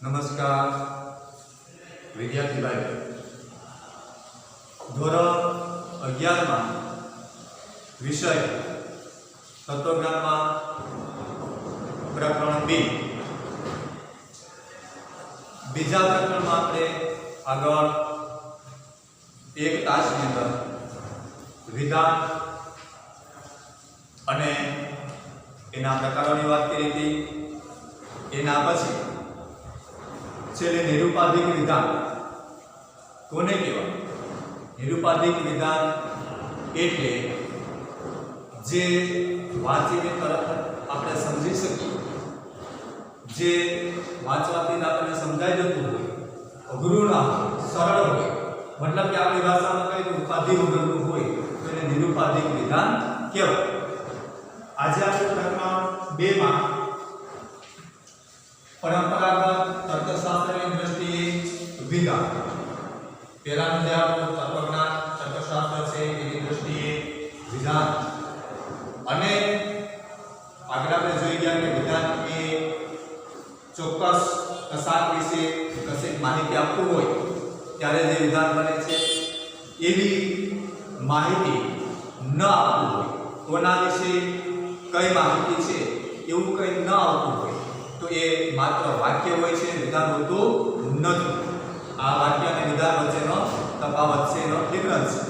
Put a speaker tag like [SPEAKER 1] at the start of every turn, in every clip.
[SPEAKER 1] નમસ્કાર વિદ્યાર્થી ભાઈઓ, ધોરણ 11 માં વિષય તત્વજ્ઞાનમાં પ્રકરણ 2 બીજા પ્રકરણમાં આપણે આગળ એક તાસની અંદર વિધાન અને એના પ્રકારોની વાત કરી હતી. એના પછી છેલ્લે નિરુપાધિક વિધાન કોને કહેવાય? નિરુપાધિક વિધાન એટલે જે વાંચીને તરત આપણે સમજી શકીએ, જે વાંચવાથી આપણને સમજાઈ જતું હોય, અઘરું ના હોય, સરળ હોય, મતલબ કે આપણી ભાષામાં કઈ ઉપાધિ વગરનું હોય તો એને નિરુપાધિક વિધાન કહેવાય. આજે આપણે પ્રકરણ 2 માં પરંપરાગત તર્કશાસ્ત્રની દ્રષ્ટિએ વિધાન, પહેલાનું જે આપણું તત્વજ્ઞાન તર્કશાસ્ત્ર છે એની દ્રષ્ટિએ વિધાન, અને આગળ આપણે જોઈ ગયા કે વિધાન એ ચોક્કસ કશાક વિશે કશીક માહિતી આપવું હોય ત્યારે જે વિધાન બને છે, એવી માહિતી ન આપવું હોય, કોના વિશે કઈ માહિતી છે એવું કંઈ ન આવતું હોય તો એ માત્ર વાક્ય હોય છે, વિધાન હોતું નથી. આ વાક્ય અને વિધાન વચ્ચેનો તફાવત છે, એનો ડિફરન્સ છે.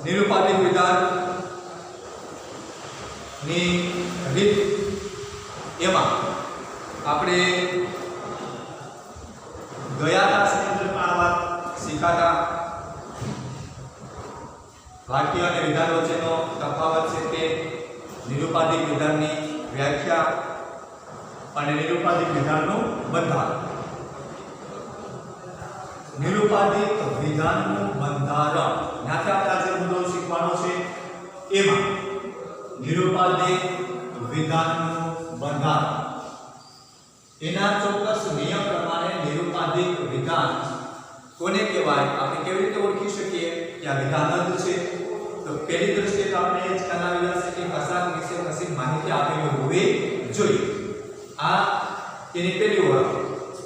[SPEAKER 1] નિરુપાધિક વિધાન ની રીત એમાં આપણે ગયા તાસની અંદર પણ આ વાત શીખાતા. વાક્ય અને વિધાન વચ્ચેનો તફાવત છે તે નિરુપાધિક વિધાનની વ્યાખ્યા અને નિરુપાધિક વિધાનનું બંધારણ. નિરુપાધિક વિધાનનું બંધારણ ત્યાંથી આપણે આજે મુદ્દો શીખવાનો છે. એમાં નિરુપાધિક વિધાનનું બંધારણ, એના ચોક્કસ નિયમ પ્રમાણે નિરુપાધિક વિધાન કોને કહેવાય, આપણે કેવી રીતે ઓળખી શકીએ કે આ વિધાન જ છે? તો પહેલી દ્રષ્ટિએ તો આપણે એ જ કહેવાય છે કે કશાક વિશે કશી માહિતી આપેલી હોવી જોઈએ. આ એની પહેલી ઓળખ.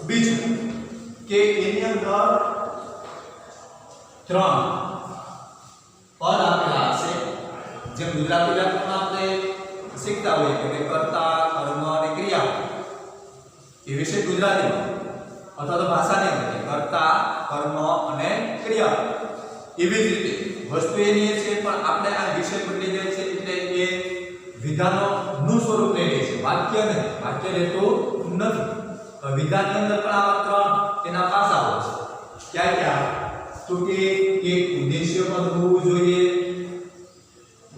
[SPEAKER 1] બીજું કે એની અંદર 3 પદ આપેલા હશે, જેમ ગુજરાતી વ્યાકરણમાં આપણે શીખતા હોઈએ કે કર્તા, કર્મ અને ક્રિયા, એ વિશે ગુજરાતીમાં અથવા તો ભાષાની અંદર કર્તા, કર્મ અને ક્રિયા. એવી જ રીતે વસ્તુ એની છે, પણ આપણે આ વિષય બદલી જાય છે એટલે એ વિધાનોનું સ્વરૂપ લઈ લે છે, વાક્ય નહીં. વાક્ય રહેતું નથી. વિધાનની અંદર પણ આવા 3 તેના પાસાઓ છે. ક્યાં ક્યાં? તો કે એક ઉદ્દેશ્ય પદ હોવું જોઈએ,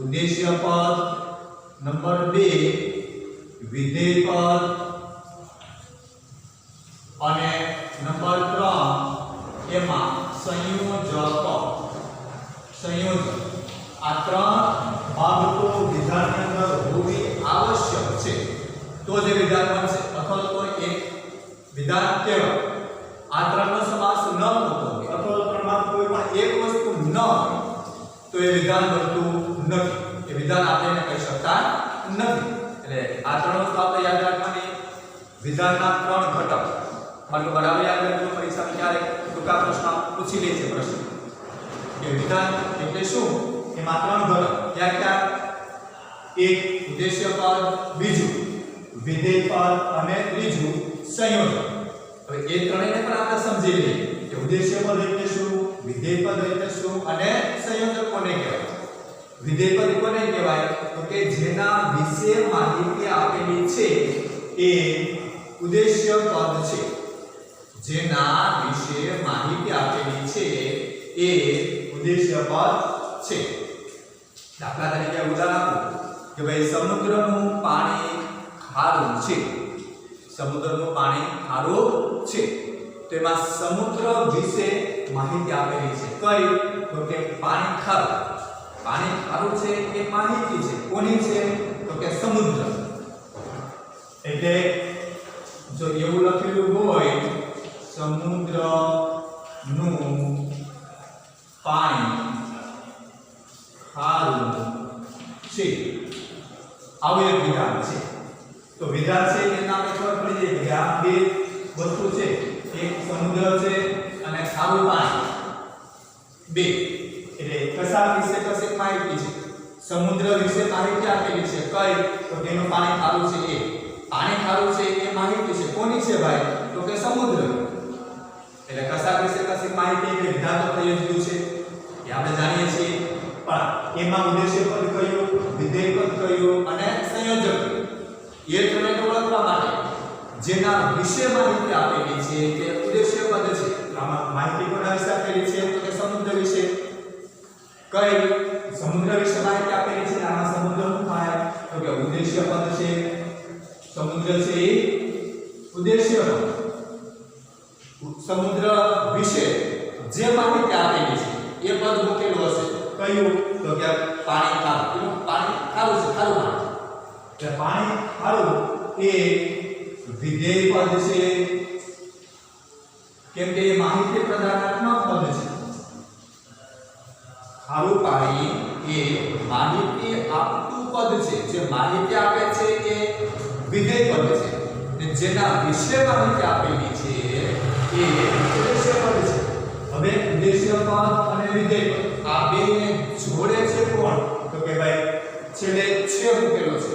[SPEAKER 1] ઉદ્દેશ્ય પદ. નંબર 2 વિધેય પદ, અને નંબર 3 એમાં સંયોજક. સંયોજક. આ 3 બાબતો વિધાનની અંદર હોવી આવશ્યક છે, તો જે વિધાન બનશે અથવા તો એક વિધાન કહેવાય. આ 3નો સમાસ ન થતો હોય અથવા તો 3માં કોઈ પણ એક વસ્તુ ન હોય તો એ વિધાન બનતું નથી. એ વિધાન આપણે કહી શકતા નથી. એટલે આ 3 વસ્તુ આપણે યાદ રાખવાની. વિધાનના 3 ઘટક માનો બરાબર યાદ રાખજો. પરીક્ષામાં ક્યારેક ટૂંકા પ્રશ્ન પૂછી લે છે. પ્રશ્ન કે વિધાન એટલે શું? એમાં 3 ઘટક ક્યાં ક્યાં? એક ઉદ્દેશ્ય પદ, બીજું વિધેય પદ અને ત્રીજું સંયોજક. હવે એ ત્રણેયને પણ આપણે સમજી લઈએ કે ઉદ્દેશ્ય પદ એટલે શું, વિધેય પદ એટલે શું અને સંયોજક કોને કહેવાય. વિધેય પદ કોને કહેવાય? તો કે જેના વિશે માહિતી આપેલી છે એ ઉદ્દેશ્ય પદ છે. જેના વિશે માહિતી આપેલી છે એ ઉદ્દેશ્ય પદ છે. દાખલા તરીકે ઉદાહરણ આપો કે ભાઈ સમુદ્રનું પાણી ખારું છે. સમુદ્રનું પાણી ખારું છે તો એમાં સમુદ્ર વિશે માહિતી આપેલી છે. કઈ? તો કે પાણી ખારું. પાણી ખારું છે એ માહિતી છે. કોની છે? તો કે સમુદ્ર. એટલે જો એવું લખેલું હોય સમુદ્રનું પાણી ખારું છે, આવું એક વિધાન છે. તો વિધાન છે એના આપણે ખબર પડી જાય કે આ બે વસ્તુ છે, એક સમુદ્ર છે અને ખારું પાણી, બે. એટલે કશાક વિશે કશીક માહિતી છે, સમુદ્ર વિશે માહિતી આપેલી છે, કઈ તો તેનું પાણી ખારું છે એ, પાણી ખારું છે એ માહિતી છે કોની છે ભાઈ તો કે સમુદ્ર. એટલે કશાક વિશે કશીક માહિતી એટલે વિધાન તો થઈ જ ગયું છે એ આપણે જાણીએ છીએ, પણ એમાં ઉદ્દેશ્ય પદ કયું, વિધેય પદ કયું અને સંયોજક એ ત્રણેયને ઓળખવા માટે જેના વિશે માહિતી આપેલી છે તે ઉદ્દેશ્ય પદ છે. આમાં માહિતી કોના વિશે આપેલી છે તો કે સમુદ્ર વિશે. કઈ સમુદ્ર વિશે માહિતી આપેલી છે, આમાં સમુદ્ર શું થાય તો કે ઉદ્દેશ્ય પદ છે. સમુદ્ર છે એ ઉદ્દેશ્ય પદ. સમુદ્ર વિશે જે માહિતી આપેલી છે એ પદ મૂકેલું હશે, કયું તો કે પાણી ખારું. પાણી ખારું છે, ખારું પાણી. એટલે પાણી ખારું એ વિધેય પદ છે, કેમ કે એ માહિતી પ્રદાનાત્મક પદ છે. ખારું પાણી એ માહિતી આપતું પદ છે, જે માહિતી આપે છે એ વિધેય પદ છે, અને જેના વિશે માહિતી આપેલી છે એ ઉદ્દેશ્ય પદ છે. હવે ઉદ્દેશ્ય પદ અને વિધેય પદ આ બેને જોડે છે કોણ તો કે ભાઈ છેલ્લે છે મૂકેલો છે,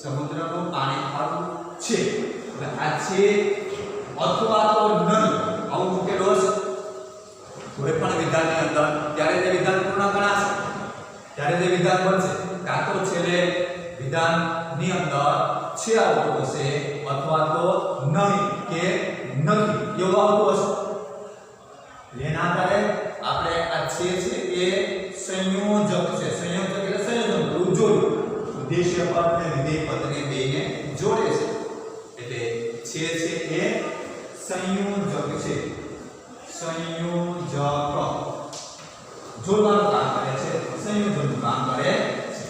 [SPEAKER 1] સમુદ્રનું પાણી ખારું છે. હવે આ છે અથવા તો નહીં આવું મૂકેલો હશે કોઈ પણ વિધાનની અંદર, ત્યારે તે વિધાન પૂર્ણ ગણાશે, ત્યારે તે વિધાન બનશે. કાં તો છેલ્લે વિધાનની અંદર છે આવતું હશે અથવા તો નહીં કે નથી એવું આવતું હશે. એના આધારે આપણે આ છે એ સંયોજક છે, સંયોજક એટલે સંયોજન જોડવું, ઉદ્દેશ્ય પદ અને વિધેય પદને બેને જોડે છે. એટલે છે એ સંયોજક છે, સંયોજક જોડવાનું કામ કરે છે, સંયોજનનું કામ કરે છે.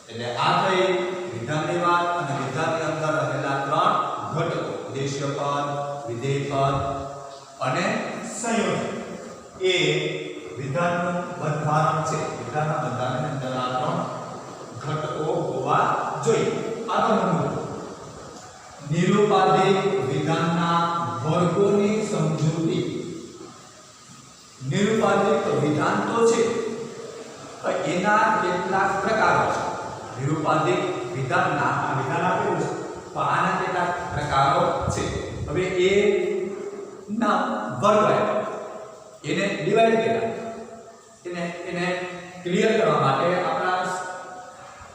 [SPEAKER 1] એટલે આ થઈ વિધાનની વાત અને વિધાનની અંદર રહેલા ત્રણ ઘટકો, ઉદ્દેશ્ય પદ, વિધેય પદ અને સંયોજક. એ વિધાનનું બંધારણ છે. વિધાનના બંધારણની અંદર આ ત્રણ ઘટકો હોવા જોઈએ. આગળ નિરૂપાધિક વિધાનના વર્ગોની સમજૂતી. નિરૂપાધિક વિધાન તો છે પણ એના કેટલાક પ્રકારો છે. નિરૂપાધિક વિધાનના આ વિધાન આપેલું છે તો આના કેટલાક પ્રકારો છે. હવે એ ના વર્ગ એને ડિવાઇડ કર્યા, એને ક્લિયર કરવા માટે આપણા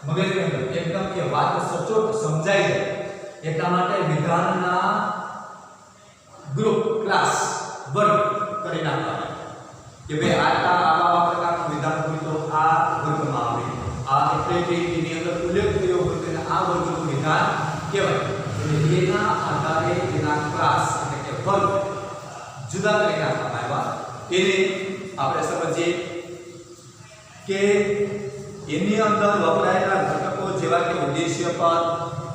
[SPEAKER 1] મગજની અંદર એકદમ એ વાત સચોટ સમજાય જાય એટલા માટે વિધાનના ગ્રુપ, ક્લાસ, વર્ગ કરી નાખવા કે ભાઈ આવા પ્રકારનું વિધાન હોય તો આ વર્ગમાં આવે, આ એટલે કે એની અંદર ઉલ્લેખ થયો હોય તો આ વર્ગનું વિધાન કહેવાય. એટલે એના આધારે એના ક્લાસ એટલે કે વર્ગ જુદા કરી નાખવામાં આવ્યા. એને આપણે સમજીએ કે એની અંદર વપરાયેલા ઘટકો જેવા કે ઉદ્દેશ્ય પદ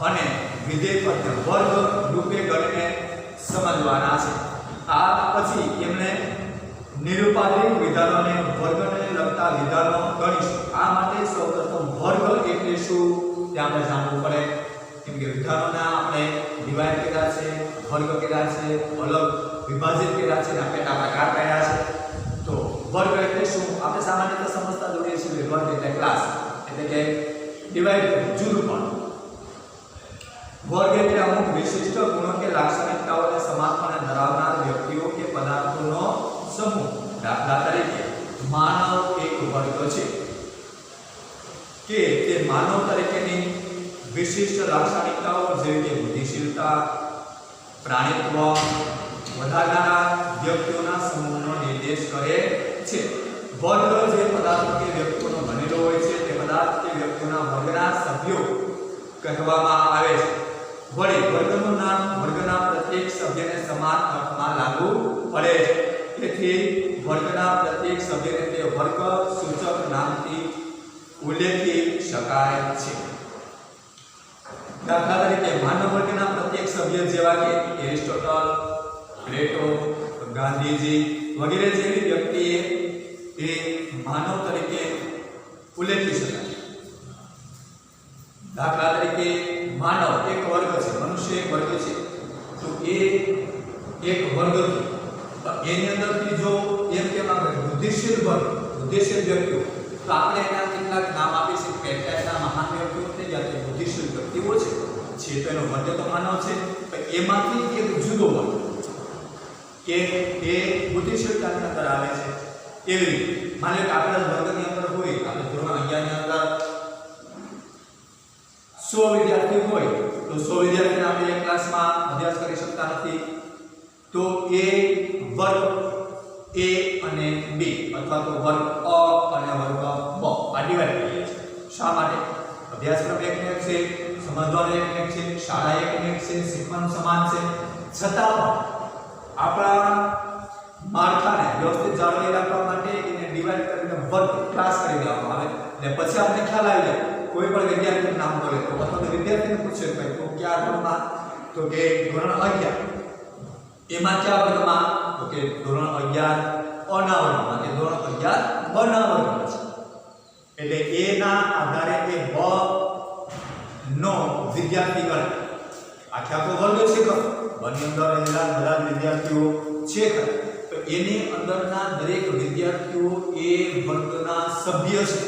[SPEAKER 1] અને વિધેય પદને વર્ગ રૂપે ગણીને સમજવાના છે. આ પછી એમને નિરૂપાધિક વિધાનોને વર્ગને લગતા વિધાનો ગણીશું. આ માટે સૌપ્રથમ વર્ગ એટલે શું તે આપણે જાણવું પડે, કેમ કે વિધાનોના આપણે ડિવાઇડ કર્યા છે, વર્ગ કર્યા છે, અલગ વિભાજિત કર્યા છે, પેટા પ્રકાર કર્યા છે. તો વર્ગ એટલે શું આપણે સામાન્ય રીતે સમજતા જોઈએ છીએ. વર્ગ એટલે ક્લાસ એટલે કે ડિવાઇડ જુદું પણ. વર્ગ એટલે અમુક વિશિષ્ટ ગુણો કે લાક્ષણિકતાઓને સમાનપણે ધરાવનાર વ્યક્તિઓ કે પદાર્થોનો સમૂહ. દાખલા તરીકે માનવ એક વર્ગ છે કે તે માનવ તરીકેની વિશિષ્ટ લાક્ષણિકતાઓ જેવી કે બુદ્ધિશીલતા, પ્રાણીત્વ વધારનારા વ્યક્તિઓના સમૂહનો નિર્દેશ કરે છે. વર્ગ જે પદાર્થ કે વ્યક્તિઓનો બનેલો હોય છે તે પદાર્થ કે વ્યક્તિઓના વર્ગના સભ્યો કહેવામાં આવે છે. વળી વર્ગનું નામ વર્ગના પ્રત્યેક સભ્યને સમાન અર્થમાં લાગુ પડે છે. તેથી વર્ગના પ્રત્યેક સભ્યને તે વર્ગ સૂચક નામથી ઉલ્લેખી શકાય છે. દાખલા તરીકે માનવ વર્ગના પ્રત્યેક સભ્ય જેવા કે એરિસ્ટોટલ, પ્લેટો, ગાંધીજી વગેરે જેવી વ્યક્તિએ એ માનવ તરીકે ઉલ્લેખી શકાય. દાખલા તરીકે માનવ એક વર્ગ છે, મનુષ્ય એક વર્ગ છે, તો એ એક વર્ગથી એની અંદરથી જો એમ કહેવામાં આવે બુદ્ધિશીલ વર્ગ બુદ્ધિશીલ વ્યક્તિઓ તો આપણે એના કેટલાક નામ આપી શકીએ કે એટલા મહાન વ્યક્તિઓ થઈ ગયા તે બુદ્ધિશીલ વ્યક્તિઓ છે તો એનો વર્ગ તો માનવ છે પણ એમાંથી એક જુદો વર્ગ કે એ બુદ્ધિશીલતાની અંદર આવે છે એવી રીતે માની લો કે આપણા વર્ગની અંદર હોય આપણે ધોરણ 11 ની અંદર 100 વિદ્યાર્થી હોય તો 100 વિદ્યાર્થીને આપણે એક ક્લાસમાં અભ્યાસ કરી શકતા નથી તો એ વર્ગ A અને B અથવા તો વર્ગ અ અને વર્ગ બ આ ડિવાઇડ કરીએ છીએ શા માટે અભ્યાસક્રમ એકને એક છે સમજવાનું એકને એક છે શાળા એકને એક છે શીખવાનું સમાન છે છતાં આપણા માળખાને વ્યવસ્થિત જાળવી રાખવા માટે એને ડિવાઇડ કરીને વર્ગ ક્લાસ કરી દેવામાં આવે અને પછી આપણે ખ્યાલ આવી જાય કોઈ પણ વિદ્યાર્થીનું નામ બોલે તો અથવા તો વિદ્યાર્થીને પૂછે કે ભાઈ તું કયા ધોરણમાં તો કે ધોરણ 11 એમાં કયા વર્ગમાં તો કે ધોરણ 11 અના વર્ગમાં કે ધોરણ 11 બના વર્ગમાં છે એટલે એ ના આધારે એ બ નો વિદ્યાર્થી ગણ આખે આખો વર્ગ છે કે બની અંદર રહેલા બધા વિદ્યાર્થીઓ છે તો એની અંદરના દરેક વિદ્યાર્થીઓ એ વર્ગના સભ્ય છે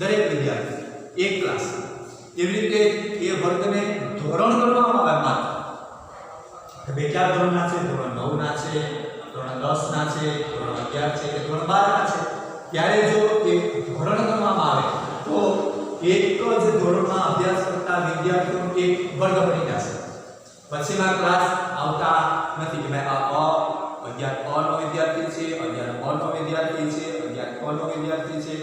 [SPEAKER 1] દરેક વિદ્યાર્થી એક ક્લાસ એવી રીતે એ વર્ગને ધોરણ કરવામાં આવે માત્ર કે બે ચાર ધોરણના છે ધોરણ 9 ના છે ધોરણ 10 ના છે ધોરણ 11 છે કે ધોરણ 12 ના છે ત્યારે જો એ ધોરણ કરવામાં આવે તો એક જ ધોરણમાં અભ્યાસ કરતા વિદ્યાર્થીઓનો એક વર્ગ બની જશે પછીના ક્લાસ આવતા નથી કે ભાઈ આ 11 અ નો વિદ્યાર્થી છે 11 બ નો વિદ્યાર્થી છે 11 ક નો વિદ્યાર્થી છે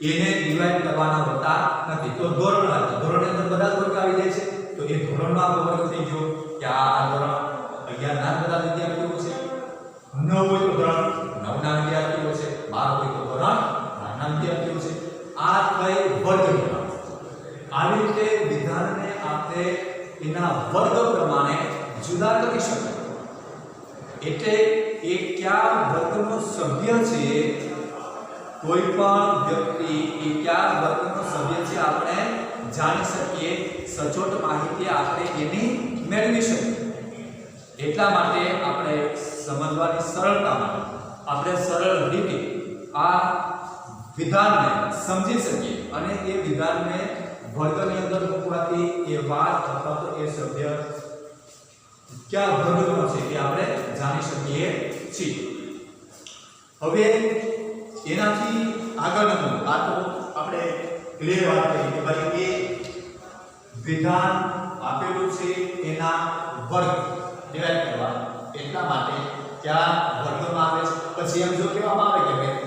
[SPEAKER 1] એને ડિવાઇડ કરવાના હોતા નથી તો ધોરણ આવે ધોરણની અંદર બધા વર્ગ આવી જાય છે તો એ ધોરણનો આપણો વર્ગ થઈ ગયો કે આ ધોરણ 11 ના બધા વિદ્યાર્થીઓ છે 9 હોય તો ધોરણ 9 ના વિદ્યાર્થીઓ છે 12 હોય તો ધોરણ 12 ના વિદ્યાર્થીઓ છે આ કઈ વર્ગની વાત આવી રીતે વિધાનને આપણે એના વર્ગ પ્રમાણે જુદા કરી શકીએ એટલે એ કયા વર્ગનો સભ્ય છે કોઈ પણ વ્યક્તિ એ કયા વર્ગનો સભ્ય છે આપણે જાણી શકીએ સચોટ માહિતી આપણે એની મેળવી શકીએ એટલા માટે આપણે સમજવાની સરળતા માટે આપણે સરળ રીતે આ વિધાનને સમજી શકીએ અને એ વિધાનને વર્ગની અંદર મૂકવાથી એ વાત અથવા તો એ સભ્ય કયા વર્ગનો છે એ આપણે જાણી શકીએ છીએ હવે એનાથી આગળનું આ તો આપણે ક્લિયર વાત કરી કે ભાઈ એ વિધાન આપેલું છે એના વર્ગ ડિવાઇડ કરવા એટલા માટે કયા વર્ગમાં આવે છે પછી એમ જો કહેવામાં આવે કે ભાઈ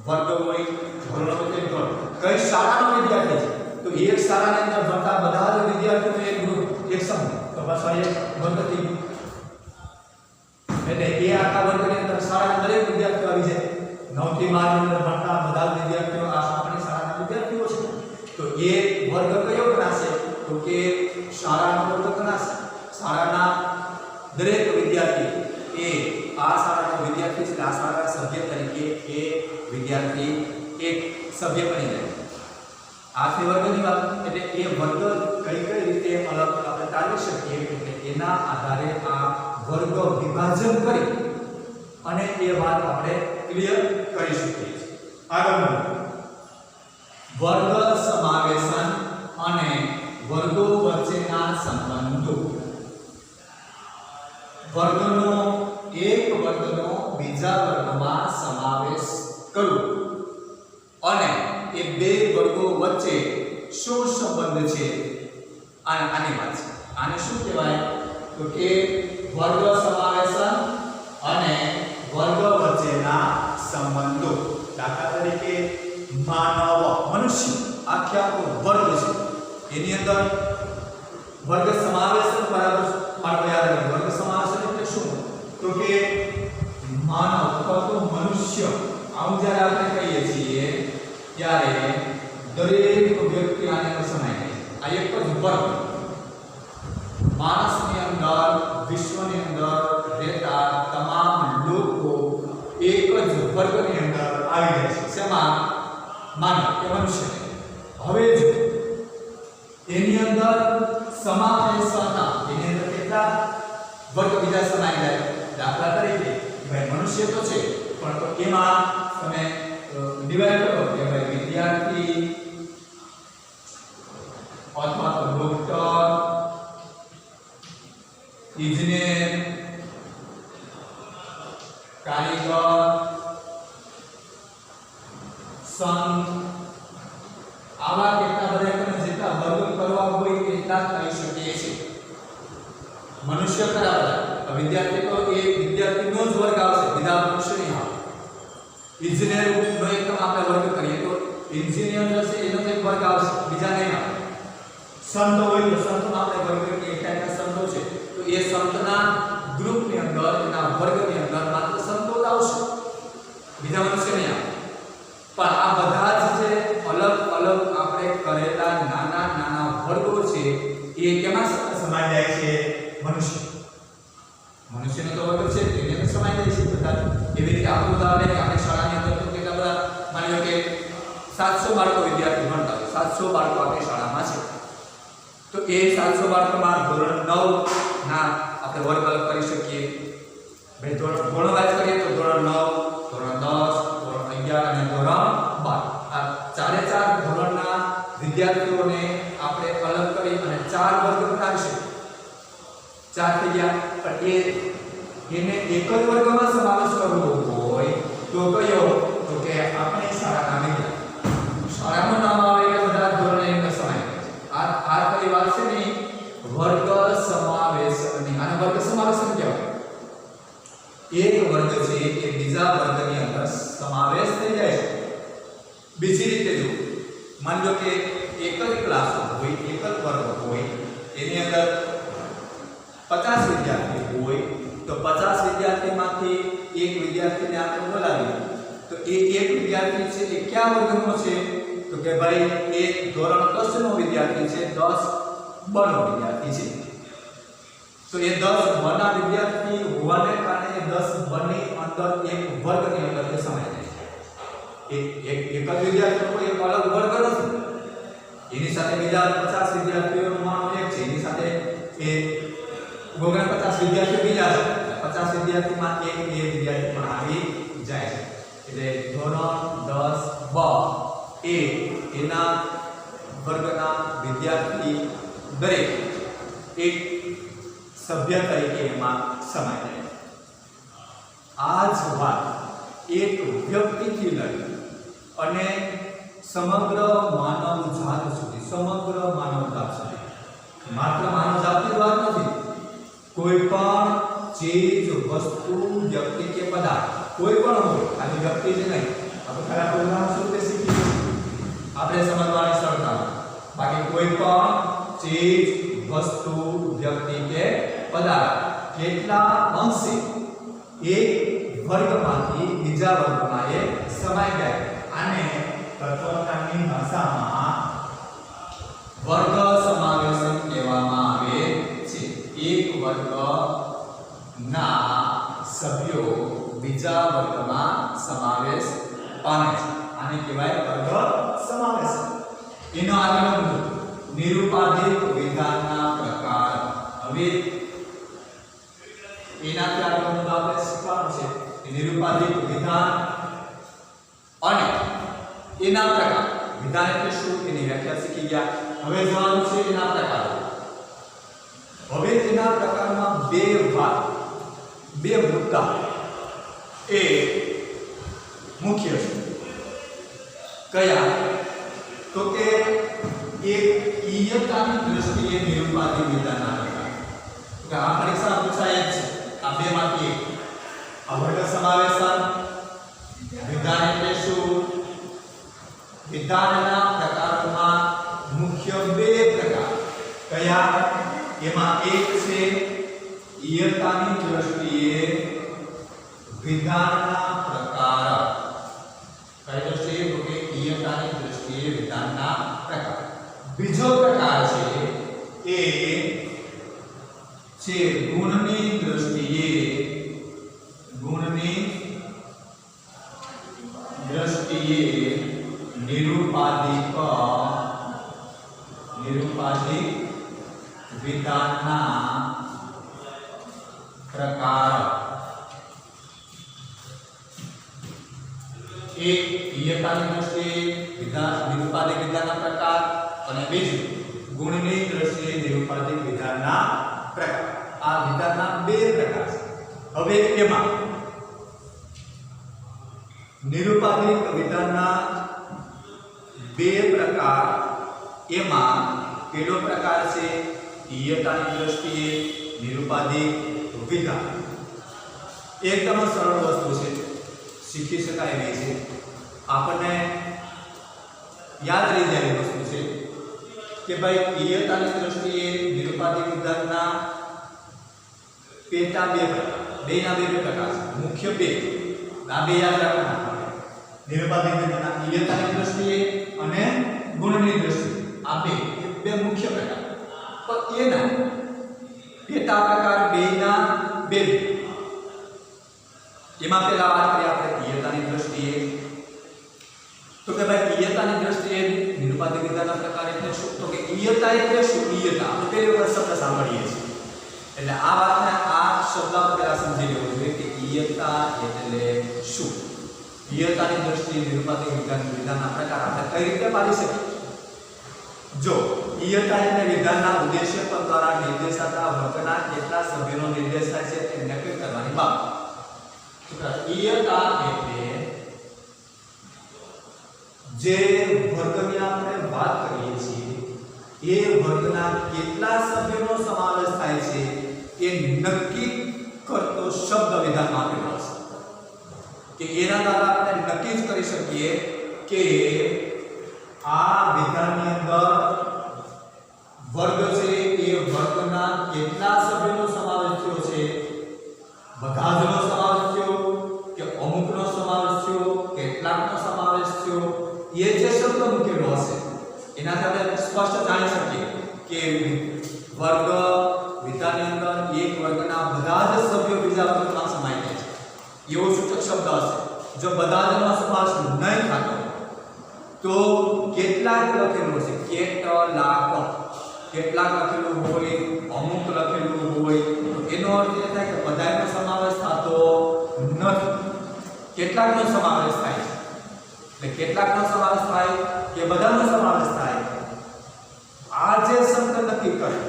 [SPEAKER 1] વર્ગ હોય ધોરણ હોય તો કઈ શાળાનો વિદ્યાર્થી છે તો એક શાળાની અંદર ભણતા બધા જ વિદ્યાર્થીઓનું એક ગ્રુપ એક સમૂહ તો બસ આ એક વર્ગ થઈ ગયું એટલે એ આખા વર્ગની અંદર શાળાના દરેક વિદ્યાર્થીઓ આવી જાય 9 થી 12 ની અંદર ભણતા બધા જ વિદ્યાર્થીઓ આ આપણી શાળાના વિદ્યાર્થીઓ છે તો એ વર્ગ કયો ગણાશે તો કે શાળાનો વર્ગ ગણાશે શાળાના દરેક વિદ્યાર્થી એ આ શાળાનો વિદ્યાર્થી છે આ શાળાના સભ્ય તરીકે એ વિદ્યાર્થી એક સભ્ય બની જાય આથી વર્ગની વાત એટલે એ વર્ગ કઈ કઈ રીતે અલગ આપણે તારવી શકીએ એટલે એના આધારે આ વર્ગ વિભાજન કરી અને એ વાત આપણે ક્લિયર કરી શકીએ છીએ આગળનું વર્ગ સમાવેશન અને વર્ગો વચ્ચેના સંબંધો વર્ગનો એક વર્ગનો બીજા વર્ગમાં સમાવેશ કરવો અને એ બે વર્ગો વચ્ચે શું સંબંધ છે આની વાત છે આને શું કહેવાય તો કે વર્ગ સમાવેશન અને વર્ગ વચ્ચેના સંબંધો દાખલા તરીકે માનવ મનુષ્ય આખો વર્ગ છે એની અંદર વર્ગ સમાવેશન બરાબર મારો યાદ રાખજો વર્ગ સમાવેશન એટલે શું તો કે માનવ અથવા તો મનુષ્ય આવું જ્યારે આપણે કહીએ છીએ ત્યારે દરેક વ્યક્તિ આને અંદર સમાય આ એક જ વર્ગ માણસની અંદર વિશ્વની અંદર રહેતા તમામ લોકો એક જ વર્ગની અંદર આવી જાય છે શેમાં માનવ કે મનુષ્ય હવે જો એની અંદર સમાવેશ હતા એની અંદર કેટલા વર્ગ બીજા સમાઈ જાય મનુષ્ય તો છે પણ તો એમાં તમે ડિવાઇડ કરો કે ભાઈ વિદ્યાર્થી અથવા તો ડોક્ટર, ઇજનેર, કારીગર, સંત, આવા કેટલા બધા તમે જેટલા વર્ગ કરવા હોય એટલા થઈ શકે છે. મનુષ્ય ખરા બધા વિદ્યાર્થી તો એ વિદ્યાર્થીનો જ વર્ગ આવશે, બીજા મનુષ્ય નહીં આવે. ઇજનેર નો એકમ આપણે વર્ગ કરીએ તો એન્જિનિયર હશે એનો એક વર્ગ આવશે, બીજા નહીં આવે. સંત હોય તો સંતનો આપણે વર્ગ કરીએ એટલા સંતો છે તો એ સંતના ગ્રુપની અંદર એના વર્ગની અંદર માત્ર સંતો જ આવશે, બીજા મનુષ્ય નહીં આવે. પણ આ બધા જ જે અલગ અલગ આપણે કરેલા નાના નાના વર્ગો છે એ કેમાં સમાઈ જાય છે? મનુષ્યનો તો વર્ગ છે તેને તો સમાઈ જાય છે બધા. એવી રીતે આપણું ઉદાહરણ આપણે શાળાની અંદર તો કેટલા બધા માની લો કે 700 બાળકો વિદ્યાર્થી ભણતા હોય, 700 બાળકો આપણી શાળામાં છે તો એ 700 બાળકોમાં ધોરણ 9 ના આપણે વર્ગ અલગ કરી શકીએ. ભાઈ ધોરણ વાઇઝ કરીએ તો ધોરણ 9, ધોરણ 10, ધોરણ 11 અને ધોરણ 12 આ ચારે ચાર ધોરણના વિદ્યાર્થીઓને આપણે અલગ કરી અને 4 વર્ગ બનાવીશું. 4 થઈ ગયા. પણ એને એક જ વર્ગમાં સમાવેશ કરવો હોય તો કયો? તો કે આપણે શાળાના વિદ્યાર્થી, શાળાનું નામ આવે એટલે બધા ધોરણે એમને સમાય. આ કઈ વાત છે ને વર્ગ સમાવેશની. આને વર્ગ સમાવેશન કહેવાય. એક વર્ગ છે એ બીજા વર્ગની અંદર સમાવેશ થઈ જાય છે. બીજી રીતે જો માની લો કે એક જ ક્લાસ હોય, એક જ વર્ગ હોય, એની અંદર 50 વિદ્યાર્થી હોય તો 50 વિદ્યાર્થીમાંથી એક વિદ્યાર્થીને આપણે બોલાવીએ તો એ એક વિદ્યાર્થી છે એ કયા વર્ગનો છે? તો કે ભાઈ એ ધોરણ 10 નો વિદ્યાર્થી છે, 10 બ નો વિદ્યાર્થી છે. તો એ 10 બ ના વિદ્યાર્થી હોવાને કારણે એ 10 બ ની અંદર એક વર્ગની અંદર એ સમાઈ જાય છે. એક જ વિદ્યાર્થીનો કોઈ એક અલગ વર્ગ નથી. એની સાથે બીજા 50 વિદ્યાર્થીઓનો માનો એક છે, એની સાથે એ 49 વિદ્યાર્થીઓ બીજા છે. 50 વિદ્યાર્થીમાં એક વિદ્યાર્થી પણ આવી જાય છે. એટલે ધોરણ 10 બ એ એના વર્ગના વિદ્યાર્થી દરેક એક સભ્ય તરીકે એમાં સમાઈ જાય. આ જ વાત એક વ્યક્તિથી લઈ અને સમગ્ર માનવ જાત સુધી, માત્ર માનવ જાતની વાત નથી, કોઈ પણ ચીજ, વસ્તુ, વ્યક્તિ કે પદાર્થ કોઈ પણ હોય, ખાલી વ્યક્તિ જ નહીં. આપણે ખરા પ્રોગ્રામ શું તે શીખી આપણે સમજવાની સરળતા. બાકી કોઈ પણ ચીજ, વસ્તુ, વ્યક્તિ કે પદાર્થ કેટલા અંશે એક વર્ગમાંથી બીજા વર્ગમાં એ સમાઈ જાય. આને તત્વજ્ઞાનની ભાષામાં વર્ગ સમાવેશન કહેવામાં આવે છે. એક વર્ગના સભ્યો બીજા વર્ગમાં સમાવેશ પામે છે. આને કહેવાય વર્ગ સમાવેશન. એનો આગળનો મુદ્દો નિરુપાધિક વિધાનના પ્રકાર. હવે એનાથી આગળનો મુદ્દો આપણે શીખવાનો છે કે નિરુપાધિક વિધાન અને એના પ્રકાર. વિધાન એટલે શું એની વ્યાખ્યા શીખી ગયા. હવે જોવાનું છે એના પ્રકારો. હવે એના પ્રકારમાં બે મુદ્દા એ મુખ્ય છે. કયા? તો કે એક ઈયતાની દ્રષ્ટિએ નિરુપાધિક વિધાનના પ્રકાર. કે આ પરીક્ષા પૂછાય છે આ બેમાંથી એક. આ વર્ગ સમાવેશન વિધાન એટલે શું? વિધાનના પ્રકારોમાં મુખ્ય બે પ્રકાર. કયા? એમાં એક છે ઈયતાની દ્રષ્ટિએ વિધાનના પ્રકાર. કઈ દ્રષ્ટિએ? તો કે ઈયતાની દ્રષ્ટિએ વિધાનના પ્રકાર. બીજો પ્રકાર છે એ છે ગુણની દ્રષ્ટિએ નિરુપાધિક વિધાનના પ્રકાર. એક ઈયતાની દ્રષ્ટિએ વિધાન નિરુપાધિક વિધાનના પ્રકાર અને બીજું ગુણની દ્રષ્ટિએ નિરુપાધિક વિધાનના પ્રકાર. આ વિધાનના બે પ્રકાર છે. હવે એમાં નિરુપાધિક વિધાનના બે પ્રકાર, એમાં પહેલો પ્રકાર છે ઈયતાની દ્રષ્ટિએ નિરુપાધિક વિધાન. એકદમ સરળ વસ્તુ છે, શીખી શકાય એવી છે, આપણને યાદ રહી જાય એવી વસ્તુ છે કે ભાઈ ઈયતાની દ્રષ્ટિએ નિરુપાધિક વિધાનના પેટા બે પ્રકાર છે, મુખ્ય બે. આ બે યાદ રાખવાના. નિરુપાધિક વિધાનના ઈયતાની દ્રષ્ટિએ અને ગુણની દ્રષ્ટિએ, આ બે મુખ્ય પ્રકાર. પણ એના પેટા પ્રકાર બેના બે. એમાં પહેલા વાત કરીએ આપણે ઈયતાની દ્રષ્ટિએ. તો કે ભાઈ ઈયતાની દ્રષ્ટિએ નિરુપાધિક વિધાનના પ્રકાર એટલે શું? તો કે ઈયતા એટલે શું? ઈયતા આપણે પહેલી વખત શબ્દ સાંભળીએ છીએ એટલે આ વાતને આ શબ્દ પહેલા સમજી લેવો જોઈએ કે ઈયતા એટલે શું. ઈયતાની દ્રષ્ટિએ નિરુપાધિક વિધાનના પ્રકાર આપણે કઈ રીતે પાડી શકીએ? જો ઈયતા એટલે વિધાનના ઉદ્દેશ્ય પદ દ્વારા નિર્દેશાતા વર્ગના કેટલા સભ્યોનો નિર્દેશ થાય છે તે નક્કી કરવાની બાબત. ઈયતા એટલે જે વર્ગની આપણે વાત કરીએ છીએ એ વર્ગના કેટલા સભ્યોનો સમાવેશ થાય છે એ નક્કી કરતો શબ્દ વિધાનમાં આપેલો છે કે એના દ્વારા આપણે નક્કી જ કરી શકીએ કે આ વિધાનની અંદર વર્ગ છે એ વર્ગના કેટલા સભ્યોનો સમાવેશ થયો છે. બધા જનો સમાવેશ થયો કે અમુકનો સમાવેશ થયો, કેટલાકનો સમાવેશ થયો, એ જે શબ્દ મૂકેલો હશે એનાથી આપણે સ્પષ્ટ જાણી શકીએ કે વર્ગ વિધાનની અંદર એક વર્ગના બધા જ સભ્યો બીજા વર્ગમાં સમાઈ જાય છે એવો સૂચક શબ્દ હશે. જો બધા જનો સમાવેશ નહીં થતો તો કેટલાક લખેલું છે, કેટલાક લખેલું હોય, અમુક લખેલું હોય, તો એનો અર્થ એ થાય કે બધાનો સમાવેશ થતો નથી, કેટલાકનો સમાવેશ થાય છે. એટલે કેટલાકનો સમાવેશ થાય કે બધાનો સમાવેશ થાય, આ જે શબ્દ નક્કી કરે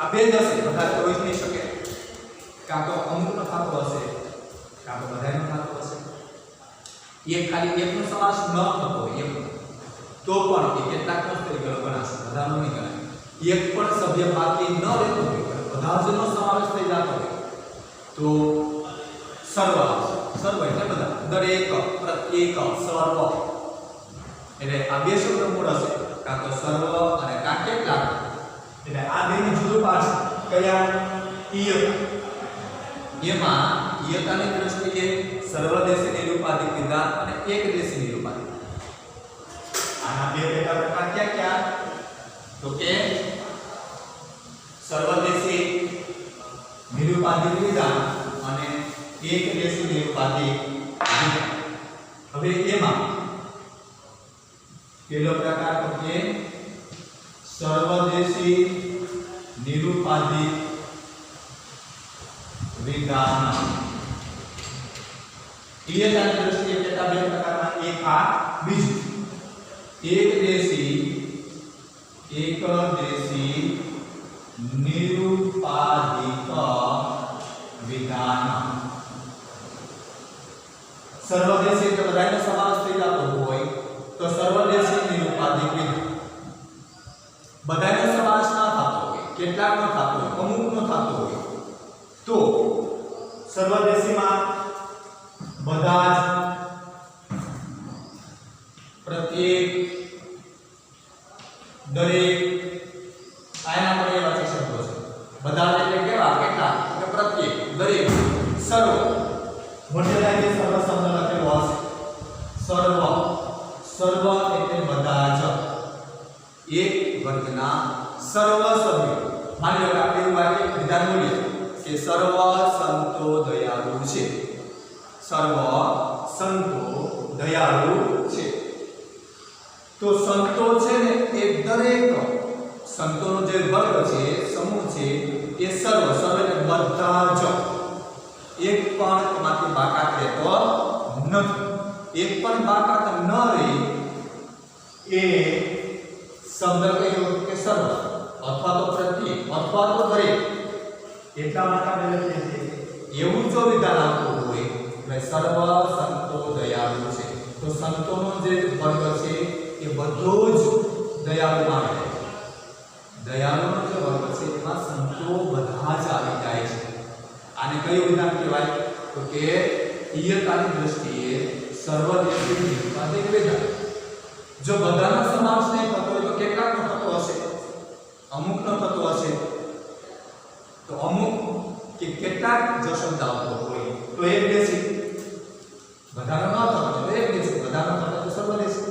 [SPEAKER 1] આ બે જ હશે, બધા તો હોઈ જ નહીં શકે. કાં તો અમુકનો થતો હશે, કાં તો બધાનો થતો હશે. એક ખાલી એકનો સમાવેશ ન થતો હોય એમ તો પણ એ કેટલાકનો તરીકે ગણાશે, બધાનો નહીં ગણાય. એક પણ સભ્ય બાકી ન રહેતો હોય, બધા જનો સમાવેશ થઈ જતો હોય તો સર્વ આવશે. સર્વ એટલે બધા, દરેક, પ્રત્યેક, સર્વ. એટલે આ બે શબ્દ મૂળ હશે, કાં તો સર્વ અને કાં કેટલાક. એટલે આ બેનું જુદું પાડશે. કયા? ઈયતા. એમાં ઈયતાની દ્રષ્ટિએ સર્વદેશી નિરુપાધિક વિધાન અને એકદેશી નિરુપાધિક. આના બે પેટા પ્રકાર ક્યાં ક્યાં? તો કે સર્વદેશી નિરુપાધિક વિધાન અને એકદેશી નિરુપાધિક વિધાન. હવે એમાં પહેલો પ્રકાર તો કે સર્વદેશી નિરુપાધિક વિધાન. ઈયતાની દ્રષ્ટિએ પેટા બે પ્રકારના એક આ, બીજું એકદેશી નિરુપાધિક વિધાન. સર્વદેશી એટલે બધાનો સમાવેશ થઈ જતો હોય તો સર્વદેશી નિરુપાધિક વિધાન. બધાનો સમાવેશ ના થતો હોય, કેટલાકનો થતો હોય, અમુકનો થતો હોય તો સર્વદેશીમાં બધા જ, પ્રત્યેક, દરેક, આના પર એવા છે શબ્દો છે. બધા એટલે કેવા? કેટલા? એટલે પ્રત્યેક, દરેક, સર્વ. મોટે લાગે સર્વ શબ્દ લખેલો હશે. સર્વ, સર્વ એટલે બધા જ, એક વર્ગના સર્વ સભ્યો. માની લો કે આપણે એવું વાક્ય વિધાન બોલીએ કે સર્વ સંતો દયાળુ છે. સર્વ સંતો દયાળુ છે. તો સંતો છે ને એ દરેક સંતોનો જે વર્ગ છે, સમૂહ છે, એ સર્વ એટલે બધા જ, એક પણ એમાંથી બાકાત રહેતો નથી. એક પણ બાકાત ન રહે એ શબ્દ કયો કે સર્વ અથવા તો પ્રત્યેક અથવા તો દરેક એટલા માટે આપણે લખીએ છીએ એવું જો વિધાન આવતું હોય એટલે સર્વ સંતો દયાળુ છે તો સંતોનો જે વર્ગ છે એ બધો જ દયાળુ માને છે દયાળુનો જે વર્ગ છે એમાં સંતો બધા જ આવી જાય છે આને કયું વિધાન કહેવાય તો કે ઈયતાની દ્રષ્ટિએ સર્વદેશી નિરુપાધિક વિધાન જો બધાનો સમાવેશ નહીં થતો હોય તો કેટલાકનો થતો હશે અમુકનો થતો હશે તો અમુક કે કેટલાક જો શબ્દ આવતો હોય તો એક દેશી બધાનો ન થતો તો એક દેશી બધાનો થતો તો સર્વદેશી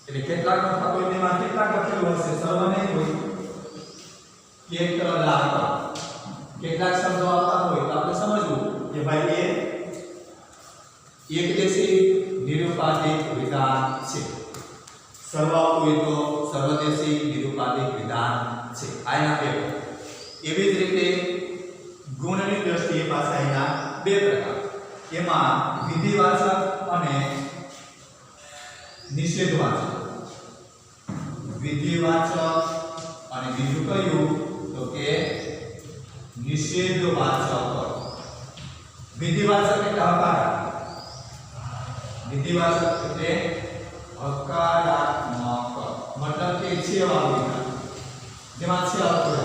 [SPEAKER 1] એટલે કેટલાકનો થતો હોય તેમાં કેટલાક લખેલું હશે સર્વ નહીં હોય કેટલાક કેટલાક શબ્દો આવતા હોય તો આપણે સમજવું કે ભાઈ એ એક દેશી નિરુપાધિક વિધાન છે સર્વ આવતું હોય તો સર્વદેશી નિરુપાધિક વિધાન છે આના બે એવી જ રીતે ગુણની દ્રષ્ટિએ પાછા એના બે પ્રકાર એમાં વિધિવાચક અને નિષેધવાચક વિધિવાચક અને બીજું કયું તો કે નિષેધવાચક વિધિવાચક એટલે હકારાત્મક વિધિવાચક એટલે હકારાત્મક મતલબ કે છે વાળું જેમાં છે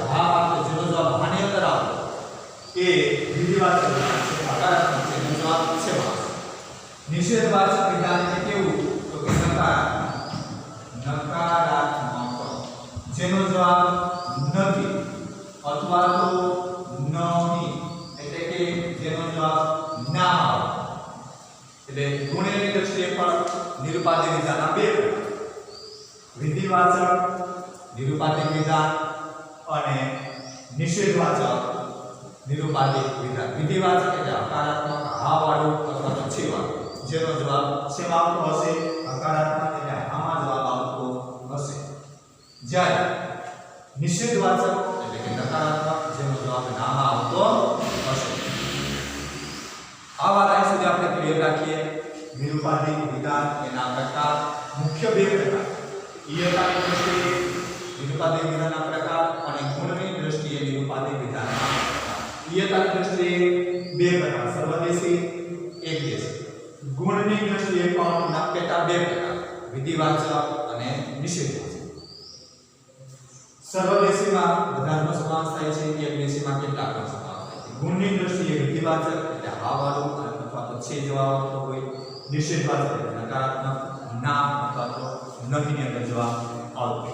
[SPEAKER 1] હા આપે જેનો જવાબ આની અંદર આવતો એ વિધિવાચક છે હકારાત્મક છે એનો જવાબ છે નિષેધવાચક વિધાન એટલે કેવું તો કે નકારાત્મક જેનો જવાબ નથી અથવા તો નહીં એટલે કે જેનો જવાબ ના આવે એટલે ગુણની દ્રષ્ટિએ પણ નિરુપાધિક વિધાનના બે વિધિવાચક નિરુપાધિક વિધાન અને નિષેધવાચક નિરુપાધિક વિધાન વિધિવાચક એટલે હકારાત્મક હા વાળું અથવા તો છે વાળું જેનો જવાબ શેમાં આવતો હશે હકારાત્મક એટલે આમાં જવાબ આવતો હશે જ્યારે નિષેધવાચક એટલે કે નકારાત્મક જેનો જવાબ નામાં આવતો હશે આ વાત અહીં સુધી આપણે ક્લિયર રાખીએ નિરુપાધિક વિધાન એના પ્રકાર મુખ્ય બે પ્રકાર ઈયતાની દ્રષ્ટિએ નિરુપાધિક વિધાનના પ્રકાર અને ગુણની દ્રષ્ટિએ નિરુપાધિક વિધાનના પ્રકાર ઈયતાની દ્રષ્ટિએ બે પ્રકાર સર્વદેશી એક દેશી ગુણની દ્રષ્ટિએ પણ નાપ્યતા બે પ્રકાર વિધિવાચક અને નિષેધવાચક સર્વદેશીમાં બધાનો સમાવેશ થાય છે એક દેશીમાં કેટલાકનો સમાવેશ થાય છે ગુણની દ્રષ્ટિએ વિધિવાચક એટલે હા વાળું અથવા તો છે જવાબ આવતો હોય નિષેધવાચક એટલે નકારાત્મક ના અથવા તો નહીંની અંદર જવાબ આવતો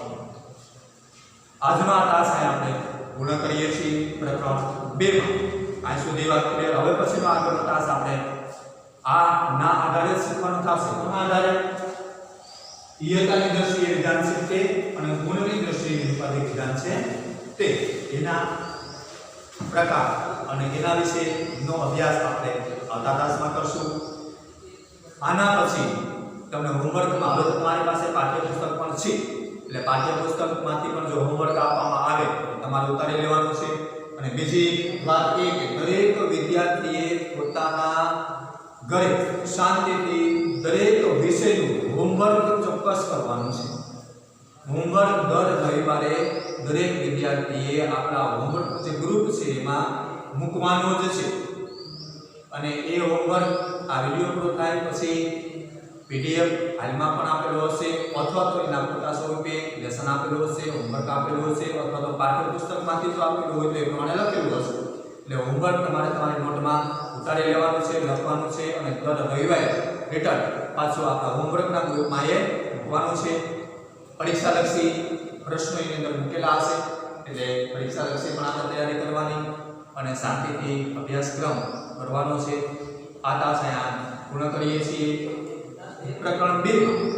[SPEAKER 1] આજના તાસ આપણે પૂર્ણ કરીએ છીએ પ્રકરણ 2 માં આ સુધી વાત કરીએ હવે પછીનો આગળનો તાસ આપણે આ ના આધારે શીખવાનું થશે કોના આધારે ઈયતાની દ્રષ્ટિએ વિધાન છે તે અને ગુણની દ્રષ્ટિએ નિરુપાધિક વિધાન છે તે એના પ્રકાર અને એના વિશેનો અભ્યાસ આપણે આવતા તાસમાં કરશું આના પછી તમને હોમવર્કમાં હવે તમારી પાસે પાઠ્યપુસ્તક પણ છે એટલે પાઠ્યપુસ્તકમાંથી પણ જો હોમવર્ક આપવામાં આવે તો તમારે ઉતારી લેવાનું છે અને બીજી વાત એ કે દરેક વિદ્યાર્થીએ પોતાના ઘરે શાંતિથી દરેક વિષયનું હોમવર્ક ચોક્કસ કરવાનું છે હોમવર્ક દર રવિવારે દરેક વિદ્યાર્થીએ આપણા હોમવર્ક જે ગ્રુપ છે એમાં મૂકવાનો જ છે અને એ હોમવર્ક આ વિડિયો પૂરો થાય પછી પીડીએફ હાલમાં પણ આપેલો હશે અથવા તો એના ફોટા સ્વરૂપે લેસન આપેલું હશે હોમવર્ક આપેલું હશે અથવા તો પાઠ્યપુસ્તકમાંથી જો આપેલું હોય તો એ પ્રમાણે લખેલું હશે એટલે હોમવર્ક તમારે તમારી નોટમાં ઉતારી લેવાનું છે લખવાનું છે અને દર રવિવારે રિટર્ન પાછું આપણા હોમવર્કના ગ્રુપમાં એ મૂકવાનું છે પરીક્ષાલક્ષી પ્રશ્નો એની અંદર મૂકેલા હશે એટલે પરીક્ષાલક્ષી પણ આપણે તૈયારી કરવાની અને શાંતિથી અભ્યાસક્રમ કરવાનો છે આ તાસ અહીંયા પૂર્ણ કરીએ છીએ પ્રકરણ 2 માં